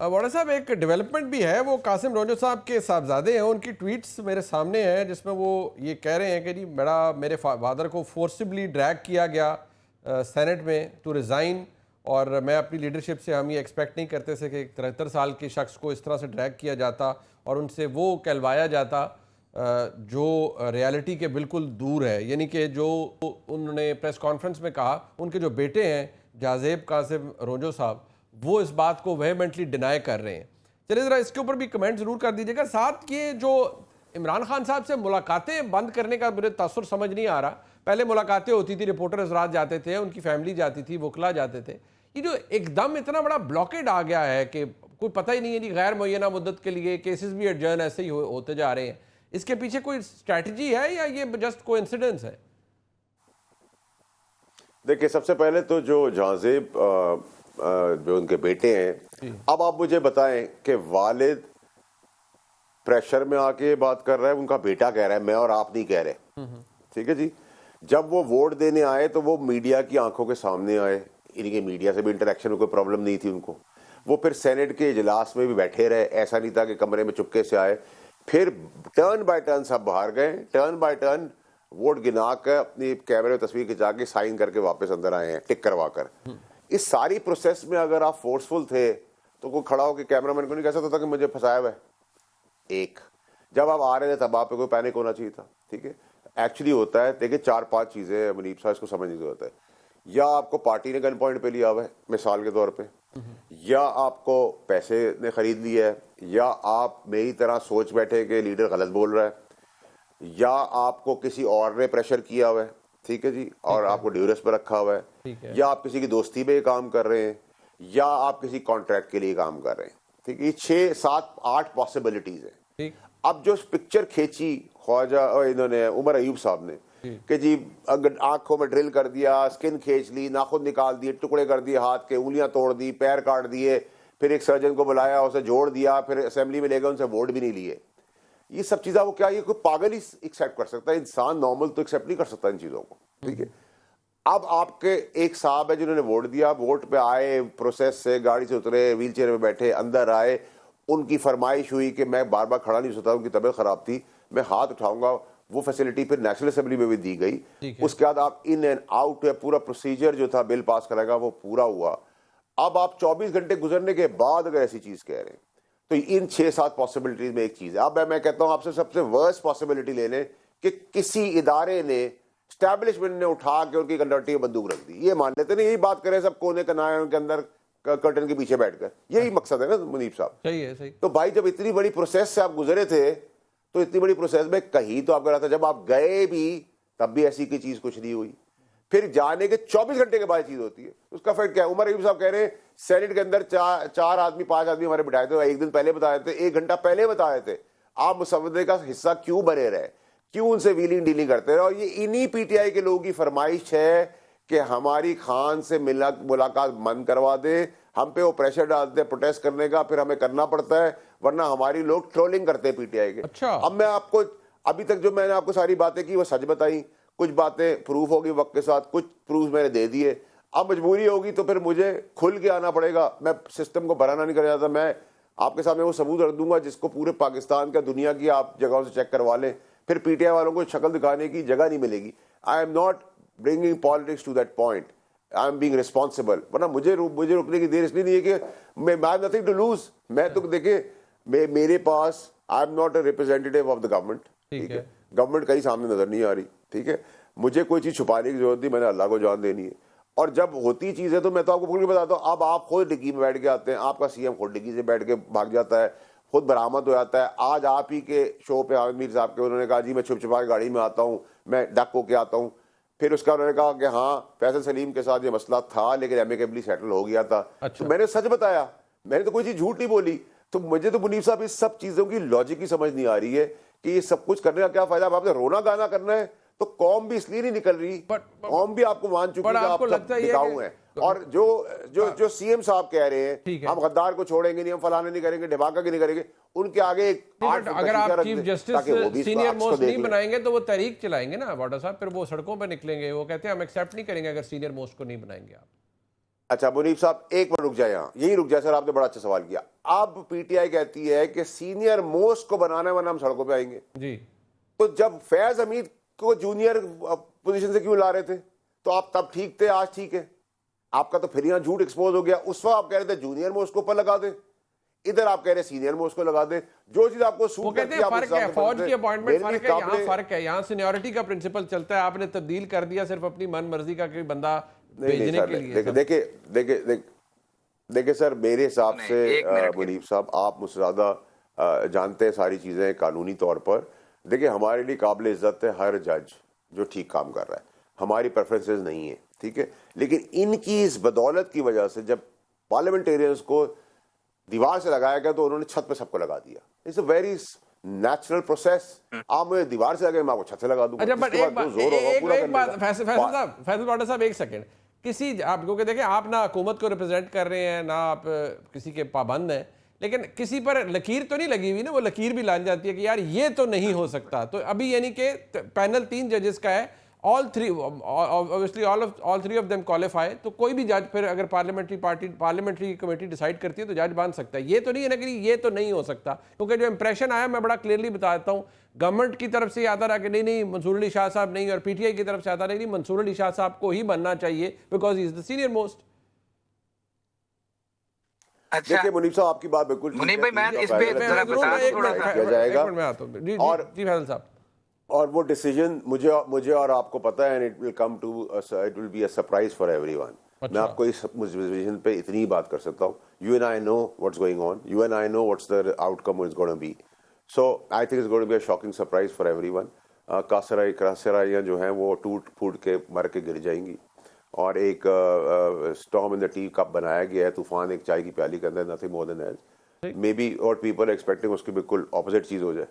वाड़ा साहब, एक डेवलपमेंट भी है, वो कासिम रोंजो साहब के साहबजादे हैं, उनकी ट्वीट्स मेरे सामने हैं जिसमें वो ये कह रहे हैं कि जी मेरे फादर को फोर्सिबली ड्रैग किया गया सेनेट में टू रिज़ाइन, और मैं अपनी लीडरशिप से हम ये एक्सपेक्ट नहीं करते थे कि 73 साल के शख्स को इस तरह से ड्रैग किया जाता और उनसे वो कहलवाया जाता जो रियलिटी के बिल्कुल दूर है। यानी कि जो उन्होंने प्रेस कॉन्फ्रेंस में कहा, उनके जो बेटे हैं जाजेब कासिम रोंजो साहब, वो इस बात को वेहेमेंटली डिनाई कर रहे हैं। चलिए ज़रा इसके ऊपर भी कमेंट ज़रूर कर दीजिएगा। साथ ये जो इमरान खान साहब से मुलाकातें बंद करने का मुझे तासुर समझ नहीं आ रहा। पहले मुलाकातें होती थी, रिपोर्टर हज़रात जाते थे, उनकी फैमिली जाती थी, वकला जाते थे। ये जो एकदम इतना बड़ा ब्लॉकेड आ गया है कि कोई पता ही नहीं है जी, गैर मुय्यना मुद्दत के लिए केसेस भी एडजर्न ऐसे ही होते जा रहे हैं। इसके पीछे कोई स्ट्रैटेजी है या ये जस्ट कोइंसिडेंस है? देखिए, सबसे पहले तो जो जाजेब जो उनके बेटे हैं, अब आप मुझे बताएं कि वालिद प्रेशर में आके ये बात कर रहा है, उनका बेटा कह रहा है, मैं और आप नहीं कह रहे। ठीक है जी। जब वो वोट देने आए तो वो मीडिया की आंखों के सामने आए, इनके मीडिया से भी इंटरेक्शन में कोई प्रॉब्लम नहीं थी उनको। वो फिर सेनेट के इजलास में भी बैठे रहे, ऐसा नहीं था कि कमरे में चुपके से आए। फिर टर्न बाय टर्न सब बाहर गए, टर्न बाय टर्न वोट गिना कर अपनी कैमरे में तस्वीर खिंचा के साइन करके वापस अंदर आए हैं, टिक करवा कर। इस सारी प्रोसेस में अगर आप फोर्सफुल थे तो कोई खड़ा होकर कैमरामैन को नहीं कह सकता था कि मुझे फंसाया हुआ है। एक, जब आप आ रहे थे तब आप पे कोई पैनिक होना चाहिए था। ठीक है, एक्चुअली होता है, देखिए 4-5 चीजें मुनीब साहब इसको समझने की जरूरत है। या आपको पार्टी ने गन पॉइंट पे लिया हुआ है मिसाल के तौर पे, या आपको पैसे ने खरीद लिया है, या आप मेरी तरह सोच बैठे कि लीडर गलत बोल रहा है, या आपको किसी और ने प्रेशर किया हुआ है, ठीक है जी, और आपको ड्यूरेस पर रखा हुआ है, या आप किसी की दोस्ती में काम कर रहे हैं, या आप किसी कॉन्ट्रैक्ट के लिए काम कर रहे हैं। ठीक है, ये 6-7-8 पॉसिबिलिटीज है। अब जो पिक्चर खींची ख्वाजा और इन्होंने उमर अयूब साहब ने कि जी अगर आंखों में ड्रिल कर दिया, स्किन खींच ली, नाखून निकाल दिए, टुकड़े कर दिए, हाथ के उंगलियां तोड़ दी, पैर काट दिए, फिर एक सर्जन को बुलाया, उसे जोड़ दिया, फिर असेंबली में ले गए, उनसे वोट भी नहीं लिए। ये सब चीजें वो क्या, ये कोई पागल ही एक्सेप्ट कर सकता है, इंसान नॉर्मल तो एक्सेप्ट नहीं कर सकता इन चीजों को। ठीक है, अब आपके एक साहब है जिन्होंने वोट दिया, वोट पे आए, प्रोसेस से गाड़ी से उतरे, व्हील चेयर में बैठे, अंदर आए, उनकी फरमाइश हुई कि मैं बार बार खड़ा नहीं हो सकता, उनकी तबीयत खराब थी, मैं हाथ उठाऊंगा। वो फैसिलिटी फिर नेशनल असेंबली में भी दी गई। उसके बाद आप इन एंड आउट, पूरा प्रोसीजर जो था बिल पास करेगा वो पूरा हुआ। अब आप 24 घंटे गुजरने के बाद अगर ऐसी चीज कह रहे हैं तो इन 6-7 पॉसिबिलिटीज में एक चीज है। अब मैं कहता हूं आपसे सबसे वर्स्ट पॉसिबिलिटी ले लें कि किसी इदारे ने, स्टैब्लिशमेंट ने उठा के उनकी कंडक्टी में बंदूक रख दी। ये मान लेते नहीं, यही बात करें सब कोने कनाए उनके अंदर कर्टन के पीछे बैठकर, यही मकसद है ना मुनीब साहब। सही है, सही। तो भाई जब इतनी बड़ी प्रोसेस से आप गुजरे थे तो इतनी बड़ी प्रोसेस में कहीं तो आपका रहा था, जब आप गए भी तब भी ऐसी की चीज कुछ नहीं हुई, फिर जाने के 24 घंटे के बाद चीज होती है, उसका फैक्ट क्या है? उमर अयूब साहब कह रहे हैं सेनेट के अंदर 4 आदमी 5 आदमी हमारे बिठाए थे, एक दिन पहले बताए थे, 1 घंटा पहले बताए थे। आप मुसवदे का हिस्सा क्यों बने रहे, क्यों उनसे व्हीलिंग डीलिंग करते रहे? और ये इन्हीं पीटीआई के लोगों की फरमाइश है कि हमारी खान से मुलाकात बंद करवा दे, हम पे वो प्रेशर डालते हैं प्रोटेस्ट करने का, फिर हमें करना पड़ता है, वरना हमारी लोग ट्रोलिंग करते हैं पीटीआई के। अच्छा। अब मैं आपको अभी तक जो मैंने आपको सारी बातें की वो सच बताई, कुछ बातें प्रूफ होगी वक्त के साथ, कुछ प्रूफ मैंने दे दिए। अब मजबूरी होगी तो फिर मुझे खुल के आना पड़ेगा। मैं सिस्टम को बराना नहीं कर जाता, मैं आपके सामने वो सबूत रख दूंगा जिसको पूरे पाकिस्तान का, दुनिया की आप जगहों से चेक करवा लें, फिर पीटीआई वालों को शक्ल दिखाने की जगह नहीं मिलेगी। I am not bringing politics to that point, I am being responsible. वरना मुझे रुकने की देर इसलिए नहीं है कि मैं हैव नथिंग टू लूज। मैं तो देखिए मेरे पास, I am not a representative of the government. ठीक है, गवर्नमेंट कहीं सामने नजर नहीं आ रही। ठीक है, मुझे कोई चीज छुपाने की जरूरत नहीं, मैंने अल्लाह को जान देनी है। और जब होती चीज है तो मैं तो आपको खुल के बताता हूँ। अब आप खुद डिग्गी में बैठ के आते हैं, आपका सीएम खुद डिग्गी से बैठ के भाग जाता है, खुद बरामद हो जाता है। आज आप ही के शो पे आमिर मीर साहब के, उन्होंने कहा जी मैं छुप छुपा के गाड़ी में आता हूँ, मैं डक होके आता हूँ। फिर उसका उन्होंने कहा कि हाँ फैसल सलीम के साथ ये मसला था लेकिन एमिकेबली सेटल हो गया था। अच्छा। तो मैंने सच बताया, मैंने तो कोई चीज झूठ नहीं बोली। तो मुझे तो मुनीब साहब इस सब चीजों की लॉजिक ही समझ नहीं आ रही है कि ये सब कुछ करने का क्या फायदा। अब आपने रोना गाना करना है तो कौम भी इसलिए नहीं निकल रही, कौम भी आपको मान चुकी है, आप सब बिकाऊ हैं। और जो सीएम साहब कह रहे हैं हम गद्दार को छोड़ेंगे नहीं, हम फलाने नहीं करेंगे, ढिबाका की नहीं करेंगे, उनके आगे अगर आप चीफ जस्टिस सीनियर मोस्ट नहीं बनाएंगे तो वो तहरीक चलाएंगे ना वाड़ा साहब, फिर वो सड़कों पर निकलेंगे, वो कहते हैं हम एक्सेप्ट नहीं करेंगे अगर सीनियर मोस्ट को नहीं बनाएंगे आप। अच्छा मुनीब साहब एक मिनट रुक जाए, यहाँ यही रुक जाए सर, आपने बड़ा अच्छा सवाल किया। अब पीटीआई कहती है कि सीनियर मोस्ट को बनाना है वरना हम सड़कों पे आएंगे जी। तो जब फैज हमीद को जूनियर पोजीशन से क्यों ला रहे थे? तो आप तब ठीक थे, आज ठीक है? आपका तो फिर यहाँ झूठ एक्सपोज हो गया। उस वक्त आप कह रहे थे जूनियर मोस्ट को ऊपर लगा दे, इधर आप कह रहे सीनियर मोस्ट को लगा दे, जो चीज आपको सूट वो कहते हैं फर्क है, फौज की अपॉइंटमेंट फर्क है, यहाँ फर्क है, यहाँ सीनियरिटी का प्रिंसिपल चलता है, आपने तब्दील कर दिया सिर्फ अपनी मन मर्जी का कोई बंदा भेजने के लिए। देखिए सर, मेरे हिसाब से मुनीब साहब आप मुझसे ज्यादा जानते हैं सारी चीजें कानूनी तौर पर। देखिए हमारे लिए काबिल इज्जत है हर जज जो ठीक काम कर रहा है, हमारी प्रेफरेंसेस नहीं है, ठीक है, लेकिन इनकी इस बदौलत की वजह से जब पार्लियामेंटेरियंस को दीवार से लगाया गया तो उन्होंने छत पे सबको लगा दिया। It's a very natural process. आप मुझे दीवार से लगे, मैं आपको छत से लगा दूंगा। अच्छा बट एक बात फैसल पाउडर साहब, एक सेकंड, किसी आप क्योंकि देखें आप ना हुकूमत को रिप्रेजेंट कर रहे हैं ना आप किसी के पाबंद हैं, लेकिन किसी पर लकीर तो नहीं लगी हुई ना, वो लकीर भी लान जाती है कि यार ये तो नहीं हो सकता। तो अभी यानी कि पैनल 3 जजेस का है, all three of them qualify, तो कोई भी जज फिर अगर पार्लियामेंट्री कमेटी डिसाइड करती है तो जज बांध सकता है। ये तो नहीं है ना कि ये तो नहीं हो सकता, क्योंकि जो इंप्रेशन आया मैं बड़ा क्लियरली बता देता हूँ, गवर्नमेंट की तरफ से आता रहा कि नहीं मंसूर अली शाह साहब नहीं, और पीटीआई की तरफ से आता नहीं मंसूर अली शाह साहब को ही बनना चाहिए because he is the senior most. अच्छा देखिए मुनीब साहब आपकी बात बिल्कुल मुनीब भाई मैं इस पे जरा बता दूं थोड़ा सा किया जाएगा। और जी फैसल साहब, और वो डिसीजन मुझे और आपको पता है, it will be a surprise for everyone. मैं आपको इस डिसीजन पे इतनी बात कर सकता हूँ, you and I know what's going on, you and I know what's the outcome is going to be, so I think it's going to be a shocking surprise for everyone. कासराइयाँ जो हैं वो टूट फूट के मर के गिर जाएंगी, और एक storm in the tea cup बनाया गया है, तूफान एक चाय की प्याली के अंदर, nothing more than that. May be और पीपल एक्सपेक्टिंग उसकी बिल्कुल ऑपोजिट चीज हो जाए।